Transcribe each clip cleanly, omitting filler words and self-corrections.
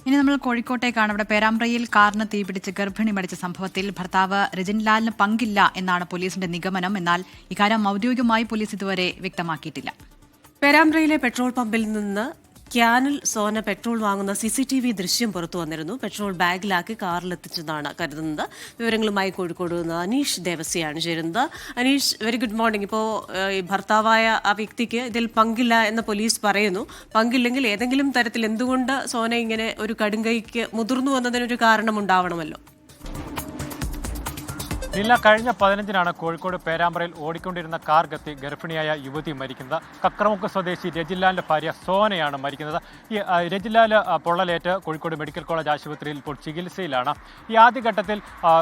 ഇനി നമ്മൾ കോഴിക്കോട്ടേക്കാണ്. ഇവിടെ പേരാമ്പ്രയിൽ കാറിന് തീപിടിച്ച് ഗർഭിണി മരിച്ച സംഭവത്തിൽ ഭർത്താവ് രജൻലാലിന് പങ്കില്ല എന്നാണ് പോലീസിന്റെ നിഗമനം. എന്നാൽ ഇക്കാര്യം ഔദ്യോഗികമായി പോലീസ് ഇതുവരെ വ്യക്തമാക്കിയിട്ടില്ല. പേരാമ്പ്രയിലെ പെട്രോൾ പമ്പിൽ നിന്ന് ക്യാനിൽ സോന പെട്രോൾ വാങ്ങുന്ന CCTV ദൃശ്യം പുറത്തു വന്നിരുന്നു. പെട്രോൾ ബാഗിലാക്കി കാറിലെത്തിച്ചെന്നാണ് കരുതുന്നത്. വിവരങ്ങളുമായി കോഴിക്കോട് നിന്ന് അനീഷ് ദേവസ്യയാണ് ചേരുന്നത്. Aneesh, very good morning. ഇപ്പോൾ ഈ ഭർത്താവായ ആ വ്യക്തിക്ക് ഇതിൽ പങ്കില്ല എന്ന് പോലീസ് പറയുന്നു. പങ്കില്ലെങ്കിൽ ഏതെങ്കിലും തരത്തിൽ എന്തുകൊണ്ട് സോന ഇങ്ങനെ ഒരു കടുങ്കൈക്ക് മുതിർന്നു വന്നതിനൊരു കാരണമുണ്ടാവണമല്ലോ. ഇല്ല, കഴിഞ്ഞ 15-നാണ് കോഴിക്കോട് പേരാമ്പ്രയിൽ ഓടിക്കൊണ്ടിരുന്ന കാർ കത്തി ഗർഭിണിയായ യുവതി മരിക്കുന്നത്. കക്രമുക്ക് സ്വദേശി രജിൻലാലിന്റെ ഭാര്യ സോനയാണ് മരിക്കുന്നത്. ഈ രജിൻലാൽ പൊള്ളലേറ്റ് കോഴിക്കോട് മെഡിക്കൽ കോളേജ് ആശുപത്രിയിൽ ഇപ്പോൾ ചികിത്സയിലാണ്. ഈ ആദ്യഘട്ടത്തിൽ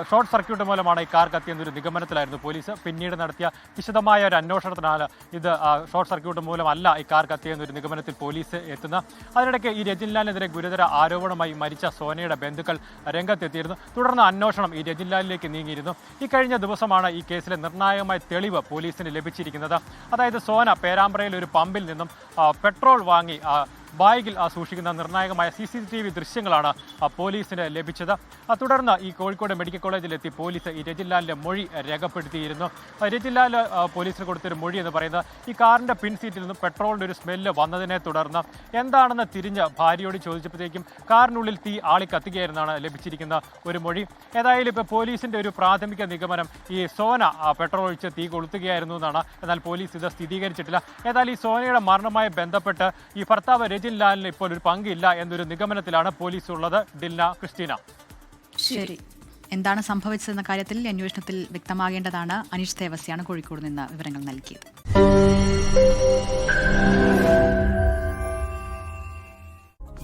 ഷോർട്ട് സർക്യൂട്ട് മൂലമാണ് ഈ കാർ കത്തിയെന്നൊരു നിഗമനത്തിലായിരുന്നു പോലീസ്. പിന്നീട് നടത്തിയ വിശദമായ ഒരു അന്വേഷണത്തിനാണ് ഇത് ഷോർട്ട് സർക്യൂട്ട് മൂലമല്ല ഈ കാർ കത്തിയെന്നൊരു നിഗമനത്തിൽ പോലീസ് എത്തുന്നത്. അതിനിടയ്ക്ക് ഈ രജിൻലാലിനെതിരെ ഗുരുതര ആരോപണമായി മരിച്ച സോനയുടെ ബന്ധുക്കൾ രംഗത്തെത്തിയിരുന്നു. തുടർന്ന് അന്വേഷണം ഈ രജിൻലാലിലേക്ക് നീങ്ങിയിരുന്നു. ഈ കഴിഞ്ഞ ദിവസമാണ് ഈ കേസിലെ നിർണായകമായ തെളിവ് പോലീസിന് ലഭിച്ചിരിക്കുന്നത്. അതായത് സോന പേരാമ്പ്രയിൽ ഒരു പമ്പിൽ നിന്നും പെട്രോൾ വാങ്ങി ബാഗിൽ സൂക്ഷിക്കുന്ന നിർണായകമായ CCTV ദൃശ്യങ്ങളാണ് പോലീസിന് ലഭിച്ചത്. തുടർന്ന് ഈ കോഴിക്കോട് മെഡിക്കൽ കോളേജിലെത്തി പോലീസ് ഈ രജിൻലാലിന്റെ മൊഴി രേഖപ്പെടുത്തിയിരുന്നു. രജിൻലാൽ പോലീസിന് കൊടുത്തൊരു മൊഴി എന്ന് പറയുന്നത് ഈ കാറിന്റെ പിൻസീറ്റിൽ നിന്നും പെട്രോളിന്റെ ഒരു സ്മെല്ല് വന്നതിനെ തുടർന്ന് എന്താണെന്ന് തിരിഞ്ഞ് ഭാര്യയോട് ചോദിച്ചപ്പോഴത്തേക്കും കാറിനുള്ളിൽ തീ ആളി കത്തുകയായിരുന്നാണ് ലഭിച്ചിരിക്കുന്ന ഒരു മൊഴി. ഏതായാലും ഇപ്പോൾ പോലീസിന്റെ ഒരു പ്രാഥമിക നിഗമനം ഈ സോന പെട്രോൾ ഒഴിച്ച് തീ കൊളുത്തുകയായിരുന്നു എന്നാണ്. എന്നാൽ പോലീസ് ഇത് സ്ഥിരീകരിച്ചിട്ടില്ല. ഏതായാലും ഈ സോനയുടെ മരണവുമായി ബന്ധപ്പെട്ട് ഈ ഭർത്താവ് രജിൻലാലിന് ഇപ്പോൾ ഒരു പങ്കില്ല എന്നൊരു നിഗമനത്തിലാണ് പോലീസ് ഉള്ളത്. ഡിൽന, ക്രിസ്റ്റീന. ശരി, എന്താണ് സംഭവിച്ചതെന്ന കാര്യത്തിൽ അന്വേഷണത്തിൽ വ്യക്തമാകേണ്ടതാണ്. അനീഷ് ദേവസ്യാണ് കോഴിക്കോട് നിന്ന് വിവരങ്ങൾ നൽകിയത്.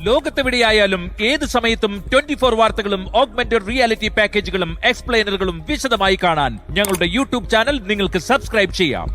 ലോകത്തെവിടെയായാലും ഏത് സമയത്തും 24 വാർത്തകളും ഓഗ്മെന്റഡ് റിയാലിറ്റി പാക്കേജുകളും എക്സ്പ്ലെയിനറുകളും വിശദമായി കാണാൻ ഞങ്ങളുടെ YouTube ചാനൽ നിങ്ങൾക്ക് സബ്സ്ക്രൈബ് ചെയ്യാം.